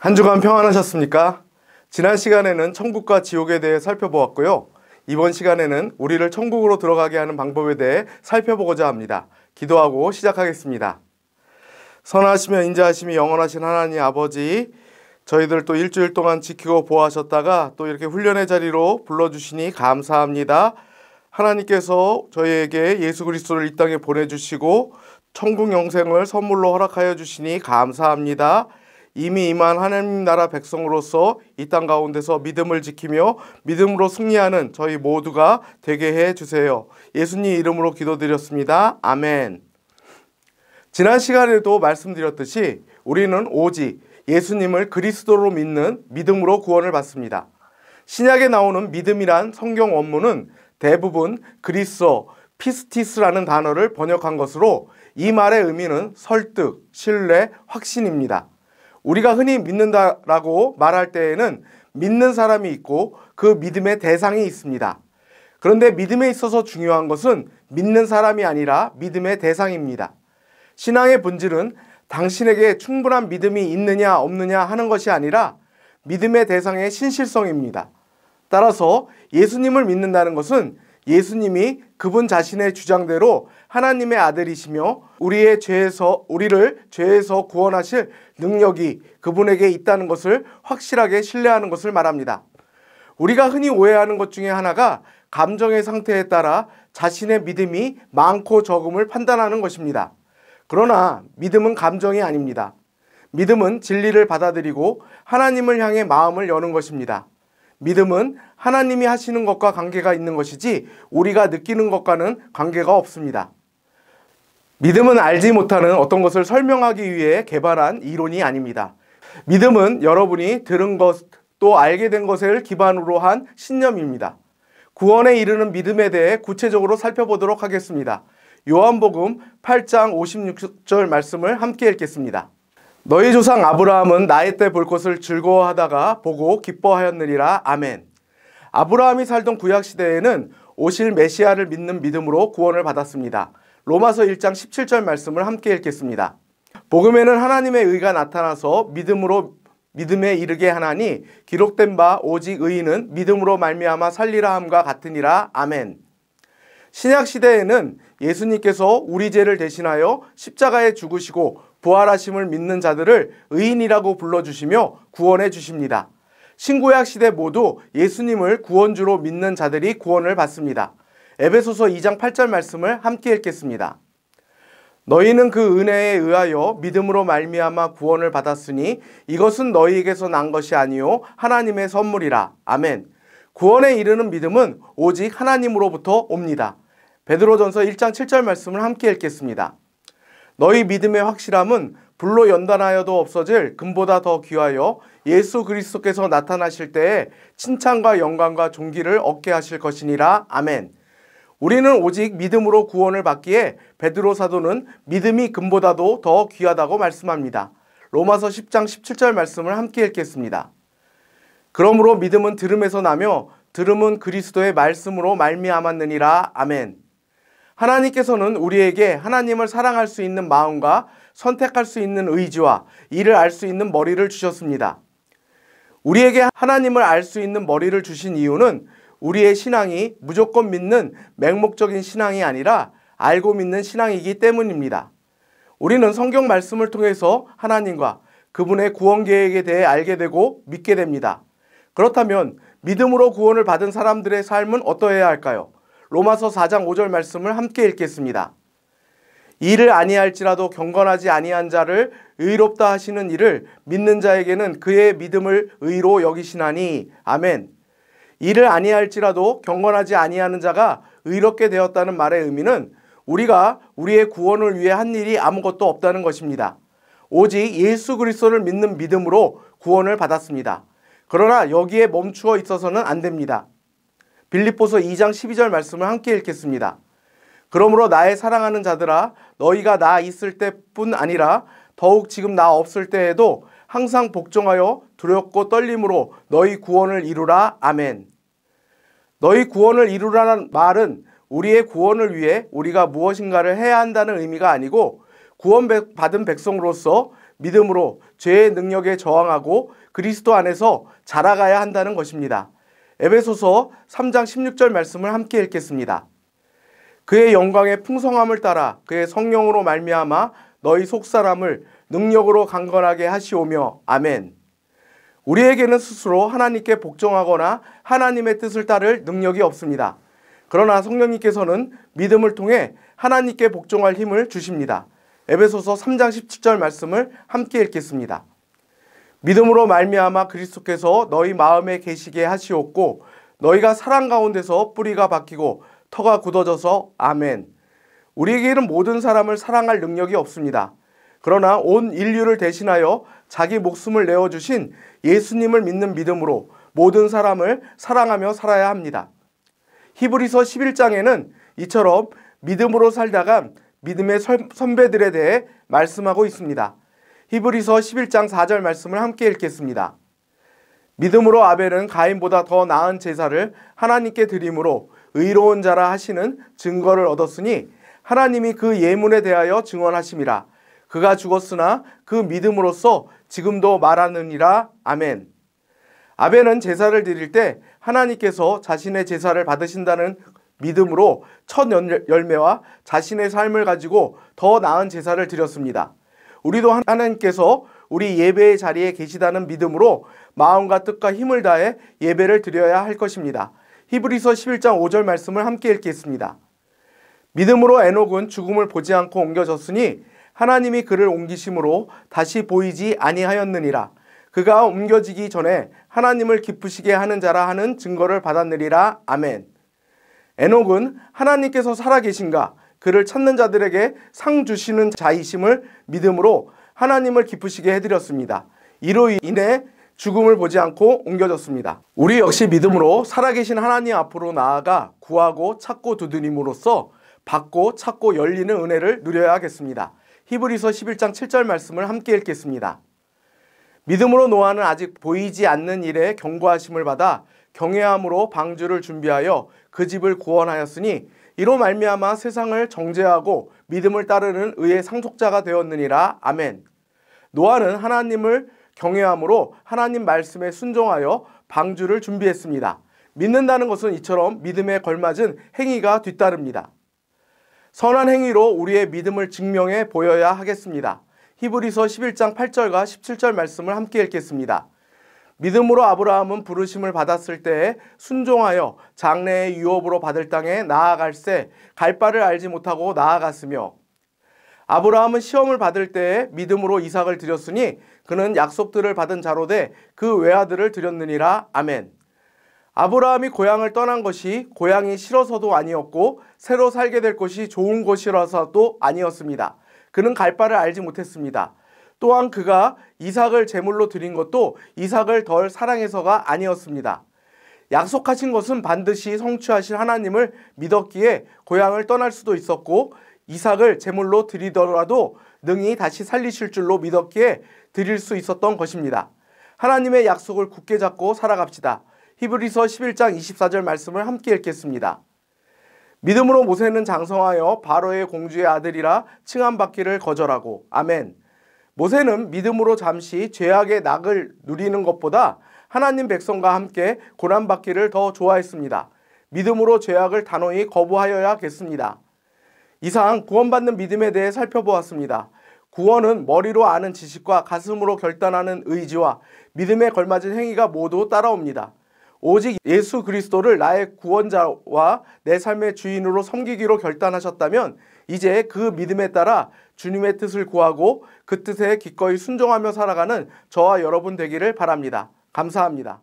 한 주간 평안하셨습니까? 지난 시간에는 천국과 지옥에 대해 살펴보았고요. 이번 시간에는 우리를 천국으로 들어가게 하는 방법에 대해 살펴보고자 합니다. 기도하고 시작하겠습니다. 선하시며 인자하심이 영원하신 하나님 아버지, 저희들 또 일주일 동안 지키고 보호하셨다가 또 이렇게 훈련의 자리로 불러주시니 감사합니다. 하나님께서 저희에게 예수 그리스도를 이 땅에 보내주시고 천국 영생을 선물로 허락하여 주시니 감사합니다. 이미 임한 하나님 나라 백성으로서 이 땅 가운데서 믿음을 지키며 믿음으로 승리하는 저희 모두가 되게 해주세요. 예수님 이름으로 기도드렸습니다. 아멘. 지난 시간에도 말씀드렸듯이 우리는 오직 예수님을 그리스도로 믿는 믿음으로 구원을 받습니다. 신약에 나오는 믿음이란 성경 원문은 대부분 그리스어, 피스티스라는 단어를 번역한 것으로 이 말의 의미는 설득, 신뢰, 확신입니다. 우리가 흔히 믿는다라고 말할 때에는 믿는 사람이 있고 그 믿음의 대상이 있습니다. 그런데 믿음에 있어서 중요한 것은 믿는 사람이 아니라 믿음의 대상입니다. 신앙의 본질은 당신에게 충분한 믿음이 있느냐 없느냐 하는 것이 아니라 믿음의 대상의 신실성입니다. 따라서 예수님을 믿는다는 것은 예수님이 그분 자신의 주장대로 하나님의 아들이시며 우리를 죄에서 구원하실 능력이 그분에게 있다는 것을 확실하게 신뢰하는 것을 말합니다. 우리가 흔히 오해하는 것 중에 하나가 감정의 상태에 따라 자신의 믿음이 많고 적음을 판단하는 것입니다. 그러나 믿음은 감정이 아닙니다. 믿음은 진리를 받아들이고 하나님을 향해 마음을 여는 것입니다. 믿음은 하나님이 하시는 것과 관계가 있는 것이지 우리가 느끼는 것과는 관계가 없습니다. 믿음은 알지 못하는 어떤 것을 설명하기 위해 개발한 이론이 아닙니다. 믿음은 여러분이 들은 것 또 알게 된 것을 기반으로 한 신념입니다. 구원에 이르는 믿음에 대해 구체적으로 살펴보도록 하겠습니다. 요한복음 8장 56절 말씀을 함께 읽겠습니다. 너희 조상 아브라함은 나이 때 볼 것을 즐거워하다가 보고 기뻐하였느니라. 아멘. 아브라함이 살던 구약시대에는 오실 메시아를 믿는 믿음으로 구원을 받았습니다. 로마서 1장 17절 말씀을 함께 읽겠습니다. 복음에는 하나님의 의가 나타나서 믿음에 이르게 하나니 기록된 바 오직 의인은 믿음으로 말미암아 살리라 함과 같으니라. 아멘. 신약시대에는 예수님께서 우리 죄를 대신하여 십자가에 죽으시고 부활하심을 믿는 자들을 의인이라고 불러주시며 구원해 주십니다. 신구약 시대 모두 예수님을 구원주로 믿는 자들이 구원을 받습니다. 에베소서 2장 8절 말씀을 함께 읽겠습니다. 너희는 그 은혜에 의하여 믿음으로 말미암아 구원을 받았으니 이것은 너희에게서 난 것이 아니요 하나님의 선물이라. 아멘. 구원에 이르는 믿음은 오직 하나님으로부터 옵니다. 베드로전서 1장 7절 말씀을 함께 읽겠습니다. 너희 믿음의 확실함은 불로 연단하여도 없어질 금보다 더 귀하여 예수 그리스도께서 나타나실 때에 칭찬과 영광과 존귀를 얻게 하실 것이니라. 아멘. 우리는 오직 믿음으로 구원을 받기에 베드로 사도는 믿음이 금보다도 더 귀하다고 말씀합니다. 로마서 10장 17절 말씀을 함께 읽겠습니다. 그러므로 믿음은 들음에서 나며 들음은 그리스도의 말씀으로 말미암았느니라. 아멘. 하나님께서는 우리에게 하나님을 사랑할 수 있는 마음과 선택할 수 있는 의지와 이를 알 수 있는 머리를 주셨습니다. 우리에게 하나님을 알 수 있는 머리를 주신 이유는 우리의 신앙이 무조건 믿는 맹목적인 신앙이 아니라 알고 믿는 신앙이기 때문입니다. 우리는 성경 말씀을 통해서 하나님과 그분의 구원 계획에 대해 알게 되고 믿게 됩니다. 그렇다면 믿음으로 구원을 받은 사람들의 삶은 어떠해야 할까요? 로마서 4장 5절 말씀을 함께 읽겠습니다. 이를 아니할지라도 경건하지 아니한 자를 의롭다 하시는 이를 믿는 자에게는 그의 믿음을 의로 여기시나니. 아멘. 이를 아니할지라도 경건하지 아니하는 자가 의롭게 되었다는 말의 의미는 우리가 우리의 구원을 위해 한 일이 아무것도 없다는 것입니다. 오직 예수 그리스도를 믿는 믿음으로 구원을 받았습니다. 그러나 여기에 멈추어 있어서는 안 됩니다. 빌립보서 2장 12절 말씀을 함께 읽겠습니다. 그러므로 나의 사랑하는 자들아 너희가 나 있을 때뿐 아니라 더욱 지금 나 없을 때에도 항상 복종하여 두렵고 떨림으로 너희 구원을 이루라. 아멘. 너희 구원을 이루라는 말은 우리의 구원을 위해 우리가 무엇인가를 해야 한다는 의미가 아니고 구원받은 백성으로서 믿음으로 죄의 능력에 저항하고 그리스도 안에서 자라가야 한다는 것입니다. 에베소서 3장 16절 말씀을 함께 읽겠습니다. 그의 영광의 풍성함을 따라 그의 성령으로 말미암아 너희 속사람을 능력으로 강건하게 하시오며 아멘. 우리에게는 스스로 하나님께 복종하거나 하나님의 뜻을 따를 능력이 없습니다. 그러나 성령님께서는 믿음을 통해 하나님께 복종할 힘을 주십니다. 에베소서 3장 17절 말씀을 함께 읽겠습니다. 믿음으로 말미암아 그리스도께서 너희 마음에 계시게 하시옵고 너희가 사랑 가운데서 뿌리가 박히고 터가 굳어져서 아멘. 우리에게는 모든 사람을 사랑할 능력이 없습니다. 그러나 온 인류를 대신하여 자기 목숨을 내어주신 예수님을 믿는 믿음으로 모든 사람을 사랑하며 살아야 합니다. 히브리서 11장에는 이처럼 믿음으로 살다가 믿음의 선배들에 대해 말씀하고 있습니다. 히브리서 11장 4절 말씀을 함께 읽겠습니다. 믿음으로 아벨은 가인보다 더 나은 제사를 하나님께 드림으로 의로운 자라 하시는 증거를 얻었으니 하나님이 그 예문에 대하여 증언하심이라. 그가 죽었으나 그 믿음으로써 지금도 말하느니라. 아멘. 아벨은 제사를 드릴 때 하나님께서 자신의 제사를 받으신다는 믿음으로 첫 열매와 자신의 삶을 가지고 더 나은 제사를 드렸습니다. 우리도 하나님께서 우리 예배의 자리에 계시다는 믿음으로 마음과 뜻과 힘을 다해 예배를 드려야 할 것입니다. 히브리서 11장 5절 말씀을 함께 읽겠습니다. 믿음으로 에녹은 죽음을 보지 않고 옮겨졌으니 하나님이 그를 옮기심으로 다시 보이지 아니하였느니라. 그가 옮겨지기 전에 하나님을 기쁘시게 하는 자라 하는 증거를 받았느니라. 아멘. 에녹은 하나님께서 살아계신가 그를 찾는 자들에게 상 주시는 자이심을 믿음으로 하나님을 기쁘시게 해드렸습니다. 이로 인해 죽음을 보지 않고 옮겨졌습니다. 우리 역시 믿음으로 살아계신 하나님 앞으로 나아가 구하고 찾고 두드림으로써 받고 찾고 열리는 은혜를 누려야 하겠습니다. 히브리서 11장 7절 말씀을 함께 읽겠습니다. 믿음으로 노아는 아직 보이지 않는 일에 경고하심을 받아 경외함으로 방주를 준비하여 그 집을 구원하였으니 이로 말미암아 세상을 정죄하고 믿음을 따르는 의의 상속자가 되었느니라. 아멘. 노아는 하나님을 경외함으로 하나님 말씀에 순종하여 방주를 준비했습니다. 믿는다는 것은 이처럼 믿음에 걸맞은 행위가 뒤따릅니다. 선한 행위로 우리의 믿음을 증명해 보여야 하겠습니다. 히브리서 11장 8절과 17절 말씀을 함께 읽겠습니다. 믿음으로 아브라함은 부르심을 받았을 때에 순종하여 장래의 유업으로 받을 땅에 나아갈새 갈 바를 알지 못하고 나아갔으며 아브라함은 시험을 받을 때에 믿음으로 이삭을 드렸으니 그는 약속들을 받은 자로 돼 그 외아들을 드렸느니라. 아멘. 아브라함이 고향을 떠난 것이 고향이 싫어서도 아니었고 새로 살게 될 곳이 좋은 곳이라서도 아니었습니다. 그는 갈 바를 알지 못했습니다. 또한 그가 이삭을 제물로 드린 것도 이삭을 덜 사랑해서가 아니었습니다. 약속하신 것은 반드시 성취하실 하나님을 믿었기에 고향을 떠날 수도 있었고 이삭을 제물로 드리더라도 능히 다시 살리실 줄로 믿었기에 드릴 수 있었던 것입니다. 하나님의 약속을 굳게 잡고 살아갑시다. 히브리서 11장 24절 말씀을 함께 읽겠습니다. 믿음으로 모세는 장성하여 바로의 공주의 아들이라 칭함받기를 거절하고 아멘. 모세는 믿음으로 잠시 죄악의 낙을 누리는 것보다 하나님 백성과 함께 고난받기를 더 좋아했습니다. 믿음으로 죄악을 단호히 거부하여야겠습니다. 이상 구원받는 믿음에 대해 살펴보았습니다. 구원은 머리로 아는 지식과 가슴으로 결단하는 의지와 믿음에 걸맞은 행위가 모두 따라옵니다. 오직 예수 그리스도를 나의 구원자와 내 삶의 주인으로 섬기기로 결단하셨다면 이제 그 믿음에 따라 주님의 뜻을 구하고 그 뜻에 기꺼이 순종하며 살아가는 저와 여러분 되기를 바랍니다. 감사합니다.